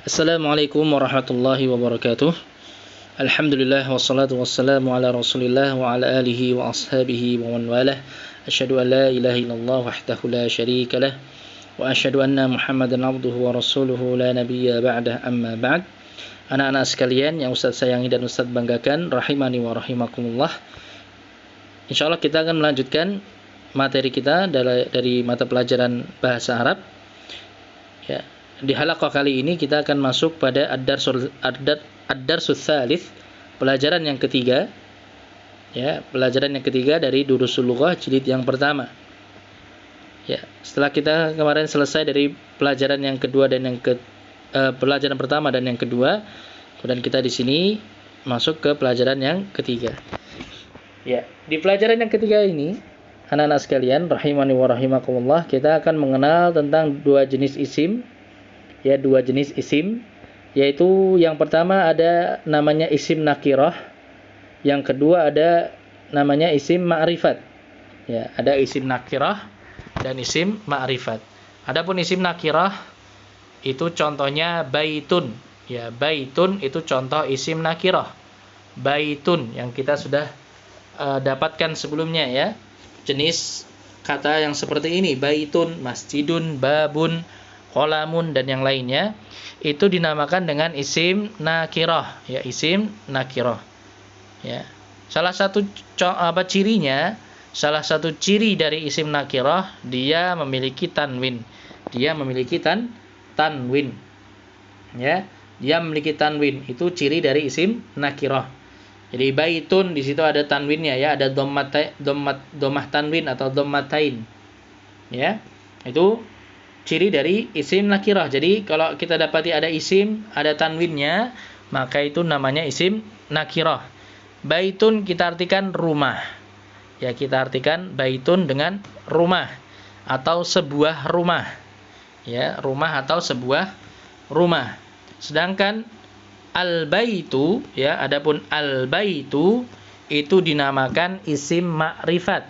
Assalamualaikum warahmatullahi wabarakatuh. Alhamdulillah wassalatu wassalamu ala Rasulillah wa ala alihi wa ashabihi wa man walah. Asyhadu an la ilaha illallah wahdahu la syarika lah wa asyhadu anna Muhammadan abduhu wa rasuluhu la nabiyya ba'dah, amma ba'd. Anak-anak sekalian yang Ustaz sayangi dan Ustaz banggakan, rahimani wa rahimakumullah. Insyaallah kita akan melanjutkan materi kita dari mata pelajaran bahasa Arab. Ya. Di halaqah kali ini kita akan masuk pada ad-darsus tsalits, pelajaran yang ketiga. Ya, pelajaran yang ketiga dari Durusul Lughah jilid yang pertama. Ya, setelah kita kemarin selesai dari pelajaran yang kedua dan pelajaran pertama dan yang kedua, kemudian kita di sini masuk ke pelajaran yang ketiga. Ya, di pelajaran yang ketiga ini, anak-anak sekalian, rahimani wa rahimakumullah, kita akan mengenal tentang dua jenis isim. Ya, dua jenis isim, yaitu yang pertama ada namanya isim nakirah, yang kedua ada namanya isim ma'rifat. Ya, ada isim nakirah dan isim ma'rifat. Adapun isim nakirah itu contohnya baitun. Ya, baitun itu contoh isim nakirah. Baitun yang kita sudah dapatkan sebelumnya, ya. Jenis kata yang seperti ini, baitun, masjidun, babun, qalamun dan yang lainnya, itu dinamakan dengan isim nakirah, ya, isim nakirah. Ya. Salah satu cirinya, salah satu ciri dari isim nakirah, dia memiliki tanwin. Dia memiliki tanwin. Ya, dia memiliki tanwin. Itu ciri dari isim nakirah. Jadi baitun di situ ada tanwinnya, ya, ada dhammah tanwin atau dhammatain. Ya. Itu ciri dari isim nakirah. Jadi kalau kita dapati ada isim, ada tanwinnya, maka itu namanya isim nakirah. Baitun kita artikan rumah. Ya, kita artikan baitun dengan rumah atau sebuah rumah. Ya, rumah atau sebuah rumah. Sedangkan al-baitu, ya, adapun al-baitu itu dinamakan isim ma'rifat.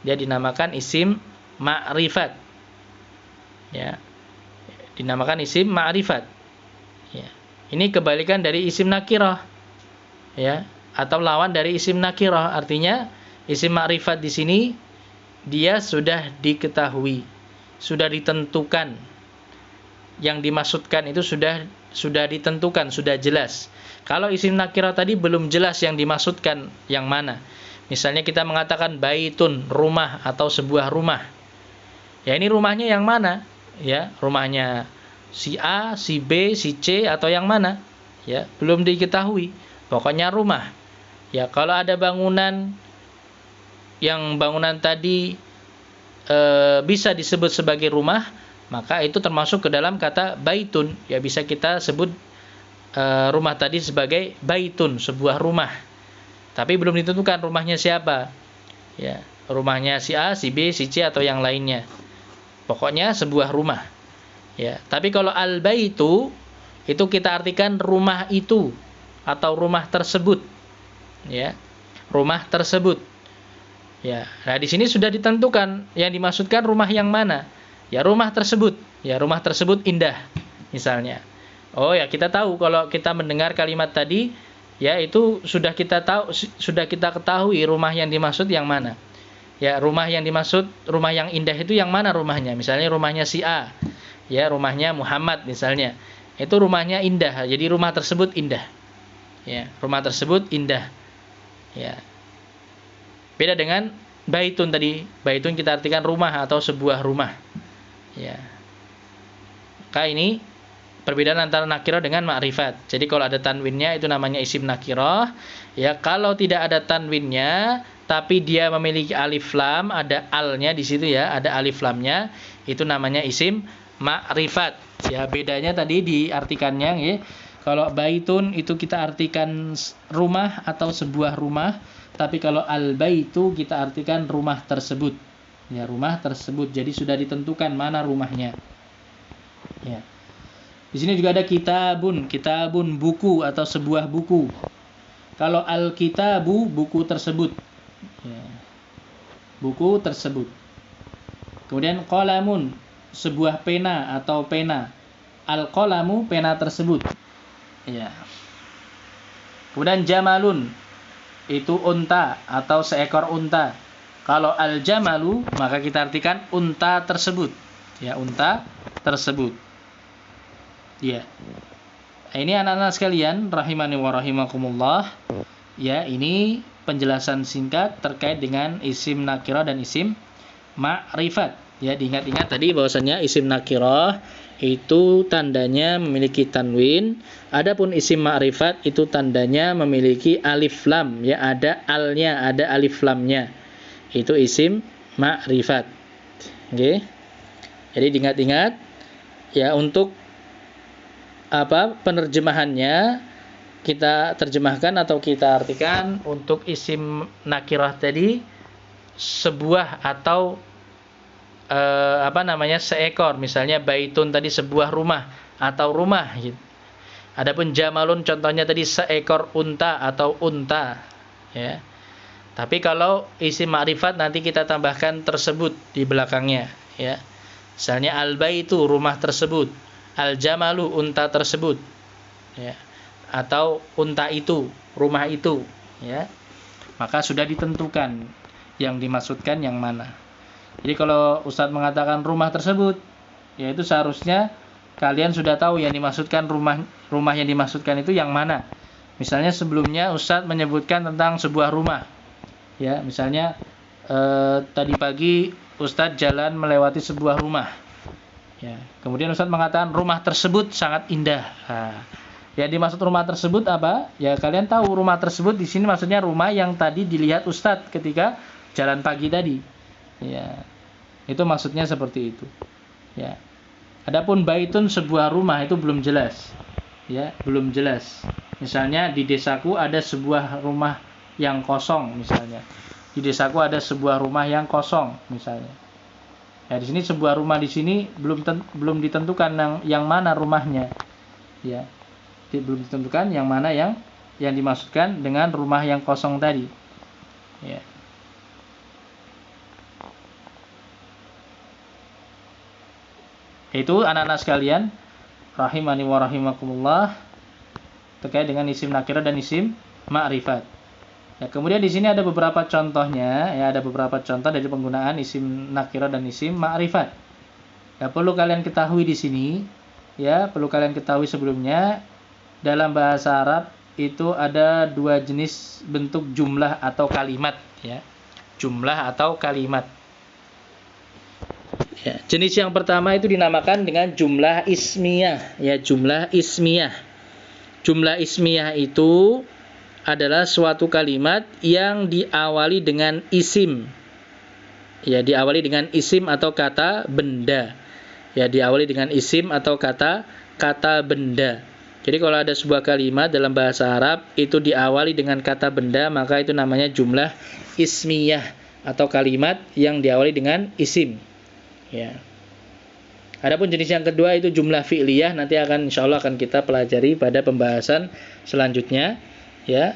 Dia dinamakan isim ma'rifat. Ya, dinamakan isim ma'rifat. Ya. Ini kebalikan dari isim nakirah. Ya, atau lawan dari isim nakirah. Artinya isim ma'rifat di sini dia sudah diketahui, sudah ditentukan. Yang dimaksudkan itu sudah ditentukan, sudah jelas. Kalau isim nakirah tadi belum jelas yang dimaksudkan yang mana. Misalnya kita mengatakan baitun, rumah atau sebuah rumah. Ya, ini rumahnya yang mana? Ya, rumahnya si A, si B, si C atau yang mana? Ya, belum diketahui. Pokoknya rumah. Ya, kalau ada bangunan yang bangunan tadi bisa disebut sebagai rumah, maka itu termasuk ke dalam kata baitun. Ya, bisa kita sebut rumah tadi sebagai baitun, sebuah rumah. Tapi belum ditentukan rumahnya siapa. Ya, rumahnya si A, si B, si C atau yang lainnya. Pokoknya sebuah rumah. Ya, tapi kalau al-baitu itu kita artikan rumah itu atau rumah tersebut. Ya, rumah tersebut. Ya, nah di sini sudah ditentukan yang dimaksudkan rumah yang mana. Ya, rumah tersebut. Ya, rumah tersebut indah misalnya. Oh ya, kita tahu kalau kita mendengar kalimat tadi, ya, itu sudah kita ketahui rumah yang dimaksud yang mana. Ya, rumah yang dimaksud, rumah yang indah itu yang mana rumahnya? Misalnya rumahnya si A. Ya, rumahnya Muhammad misalnya. Itu rumahnya indah. Jadi rumah tersebut indah. Ya, rumah tersebut indah. Ya. Beda dengan baitun tadi. Baitun kita artikan rumah atau sebuah rumah. Ya. Maka ini perbedaan antara nakirah dengan ma'rifat. Jadi kalau ada tanwinnya itu namanya isim nakirah. Ya, kalau tidak ada tanwinnya tapi dia memiliki alif lam, ada alnya di situ, ya, ada alif lamnya, itu namanya isim ma'rifat. Ya, bedanya tadi diartikannya, ya. Kalau baitun itu kita artikan rumah atau sebuah rumah, tapi kalau al-baitu kita artikan rumah tersebut. Ya, rumah tersebut. Jadi sudah ditentukan mana rumahnya. Ya. Di sini juga ada kitabun, kitabun buku atau sebuah buku. Kalau al-kitabu buku tersebut. Ya. Buku tersebut. Kemudian qalamun sebuah pena atau pena. Al-qalamu, pena tersebut. Ya. Kemudian jamalun, itu unta atau seekor unta. Kalau al-jamalu, maka kita artikan unta tersebut. Ya, unta tersebut. Ya. Ini anak-anak sekalian, rahimani wa rahimakumullah. Ya, ini penjelasan singkat terkait dengan isim nakirah dan isim ma'rifat. Ya, diingat-ingat tadi bahwasanya isim nakirah itu tandanya memiliki tanwin, adapun isim ma'rifat itu tandanya memiliki alif lam, ya, ada alnya, ada alif lamnya. Itu isim ma'rifat. Oke. Jadi diingat-ingat ya, untuk penerjemahannya kita terjemahkan atau kita artikan untuk isim nakirah tadi sebuah atau seekor, misalnya baitun tadi sebuah rumah atau rumah gitu. Adapun jamalun contohnya tadi seekor unta atau unta, ya. Tapi kalau isim ma'rifat nanti kita tambahkan tersebut di belakangnya, ya. Misalnya al-baitu, rumah tersebut, al-jamalu, unta tersebut, ya. Atau unta itu, rumah itu, ya. Maka sudah ditentukan yang dimaksudkan yang mana. Jadi kalau Ustadz mengatakan rumah tersebut, ya itu seharusnya kalian sudah tahu yang dimaksudkan rumah yang dimaksudkan itu yang mana. Misalnya sebelumnya Ustadz menyebutkan tentang sebuah rumah. Ya, misalnya tadi pagi Ustadz jalan melewati sebuah rumah. Ya, kemudian Ustadz mengatakan rumah tersebut sangat indah. Nah, yang dimaksud rumah tersebut apa? Ya kalian tahu rumah tersebut di sini maksudnya rumah yang tadi dilihat Ustadz ketika jalan pagi tadi. Ya, itu maksudnya seperti itu. Ya. Adapun baitun sebuah rumah itu belum jelas. Ya, belum jelas. Misalnya di desaku ada sebuah rumah yang kosong misalnya. Di desaku ada sebuah rumah yang kosong misalnya. Ya, di sini sebuah rumah di sini belum ditentukan yang mana rumahnya. Ya. Belum ditentukan yang mana yang dimaksudkan dengan rumah yang kosong tadi. Ya. Itu anak-anak sekalian, rahimani wa rahimakumullah, terkait dengan isim nakirah dan isim ma'rifat. Ya, kemudian di sini ada beberapa contohnya, ya ada beberapa contoh dari penggunaan isim nakirah dan isim ma'rifat. Ya, perlu kalian ketahui di sini, ya perlu kalian ketahui sebelumnya, dalam bahasa Arab itu ada dua jenis bentuk jumlah atau kalimat, ya. Jumlah atau kalimat. Ya, jenis yang pertama itu dinamakan dengan jumlah ismiyah, ya jumlah ismiyah. Jumlah ismiyah itu adalah suatu kalimat yang diawali dengan isim. Ya, diawali dengan isim atau kata benda. Ya, diawali dengan isim atau kata benda. Jadi kalau ada sebuah kalimat dalam bahasa Arab itu diawali dengan kata benda, maka itu namanya jumlah ismiyah atau kalimat yang diawali dengan isim. Ya. Adapun jenis yang kedua itu jumlah fi'liyah, nanti insyaallah akan kita pelajari pada pembahasan selanjutnya. Ya.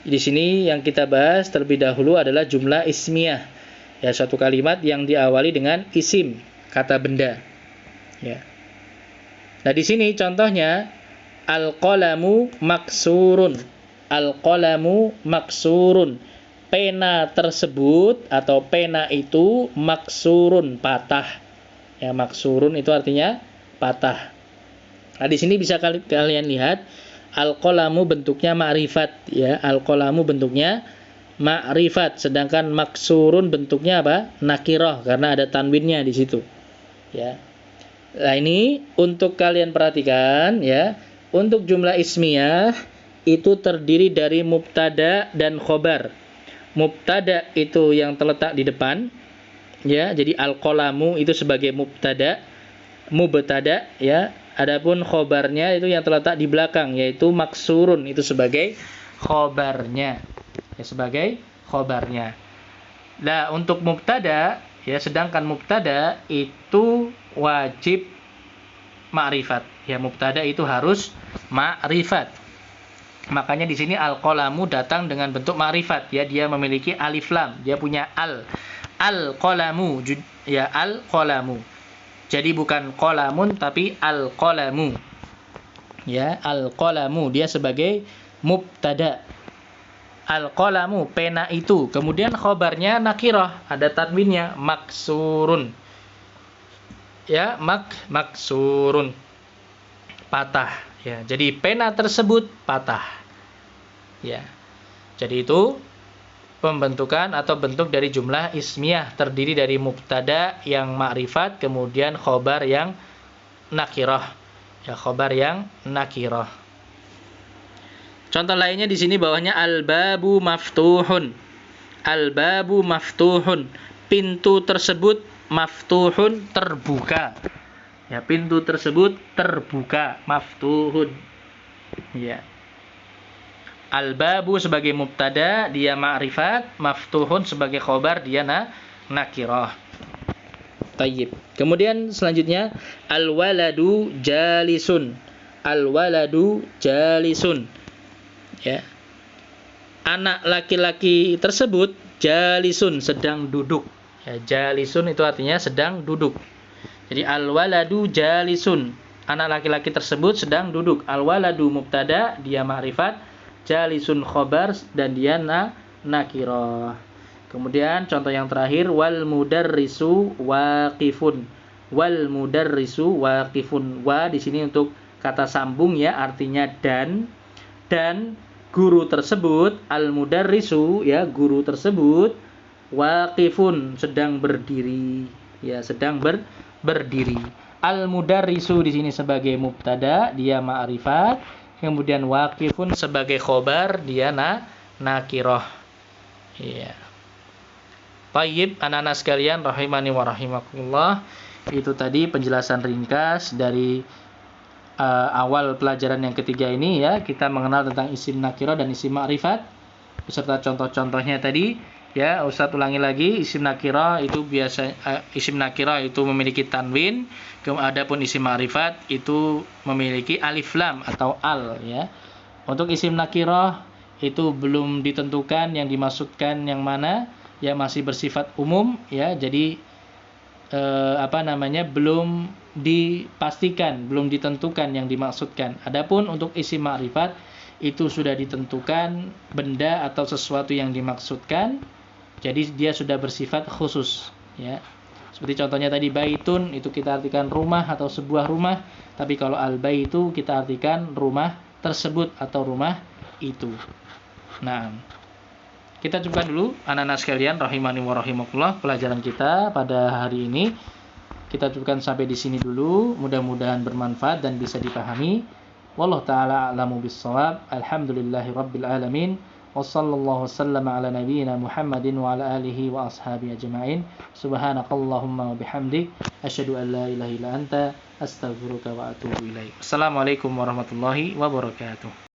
Di sini yang kita bahas terlebih dahulu adalah jumlah ismiyah. Ya, suatu kalimat yang diawali dengan isim, kata benda. Ya. Nah, di sini contohnya al-qalamu maksurun. Al-qalamu maksurun. Pena tersebut atau pena itu maksurun, patah. Ya, maksurun itu artinya patah. Nah, di sini bisa kalian lihat al-qalamu bentuknya ma'rifat, ya. Al-qalamu bentuknya ma'rifat, sedangkan maksurun bentuknya apa? Nakirah, karena ada tanwinnya di situ. Ya. Nah, ini untuk kalian perhatikan, ya. Untuk jumlah ismiyah itu terdiri dari mubtada dan khobar. Mubtada itu yang terletak di depan, ya, jadi al-qalamu itu sebagai mubtada, ya. Adapun khobarnya itu yang terletak di belakang, yaitu maksurun itu sebagai khobarnya, ya, sebagai khobarnya. Nah, untuk mubtada, ya, sedangkan mubtada itu wajib ma'rifat, ya, mubtada itu harus ma'rifat. Makanya di sini al-qalamu datang dengan bentuk ma'rifat, ya, dia memiliki alif lam, dia punya al-qalamu, ya, al-qalamu. Jadi bukan qalamun tapi al-qalamu. Ya, al-qalamu dia sebagai mubtada. Al-qalamu pena itu. Kemudian khobarnya nakirah, ada tanwinnya maksurun. Ya, maksurun. Patah, ya. Jadi pena tersebut patah. Ya. Jadi itu pembentukan atau bentuk dari jumlah ismiyah, terdiri dari mubtada yang ma'rifat, kemudian khobar yang nakirah. Ya, khobar yang nakirah. Contoh lainnya di sini bawahnya al-babu maftuhun. Al-babu maftuhun. Pintu tersebut maftuhun, terbuka. Ya, pintu tersebut terbuka, maftuhun. Ya. Al-babu sebagai mubtada, dia ma'rifat, maftuhun sebagai khobar, dia nakirah. Tayyib. Kemudian selanjutnya al-waladu jalisun. Al-waladu jalisun. Ya. Anak laki-laki tersebut jalisun, sedang duduk. Ya, jalisun itu artinya sedang duduk. Jadi al-waladu jalisun. Anak laki-laki tersebut sedang duduk. Al-waladu mubtada, dia ma'rifat, jalisun khobar, dan dia nakirah. Kemudian contoh yang terakhir wal mudarrisu waqifun. Wal mudarrisu waqifun. Wa di sini untuk kata sambung ya, artinya dan guru tersebut al-mudarrisu ya, guru tersebut waqifun, sedang berdiri ya, sedang berdiri. Al-mudarrisu di sini sebagai mubtada, dia ma'rifat, kemudian waqifun sebagai khobar, dia nakirah. Ya. Tayyib, anak-anak sekalian rahimani wa rahimakumullah. Itu tadi penjelasan ringkas dari awal pelajaran yang ketiga ini ya. Kita mengenal tentang isim nakirah dan isim ma'rifat beserta contoh-contohnya tadi. Ya, Ustaz ulangi lagi, isim nakirah itu isim nakirah itu memiliki tanwin, adapun isim ma'rifat itu memiliki alif lam atau al ya. Untuk isim nakirah itu belum ditentukan yang dimaksudkan yang mana, ya masih bersifat umum ya. Jadi belum dipastikan, belum ditentukan yang dimaksudkan. Adapun untuk isim ma'rifat itu sudah ditentukan benda atau sesuatu yang dimaksudkan. Jadi dia sudah bersifat khusus ya. Seperti contohnya tadi baitun itu kita artikan rumah atau sebuah rumah, tapi kalau al-baitu kita artikan rumah tersebut atau rumah itu. Nah, kita cukupkan dulu anak-anak sekalian rahimani wa rahimakumullah pelajaran kita pada hari ini. Kita cukupkan sampai di sini dulu. Mudah-mudahan bermanfaat dan bisa dipahami. Wallahu taala a'lamu bis-shawab. Alhamdulillahirabbil alamin. Wassallallahu wasallama ala nabiyyina Muhammadin wa ala alihi wa ashabihi ajma'in. Subhanakallahumma wa bihamdik asyhadu an la ilaha illa anta astaghfiruka wa atubu ilaik. Assalamualaikum warahmatullahi wabarakatuh.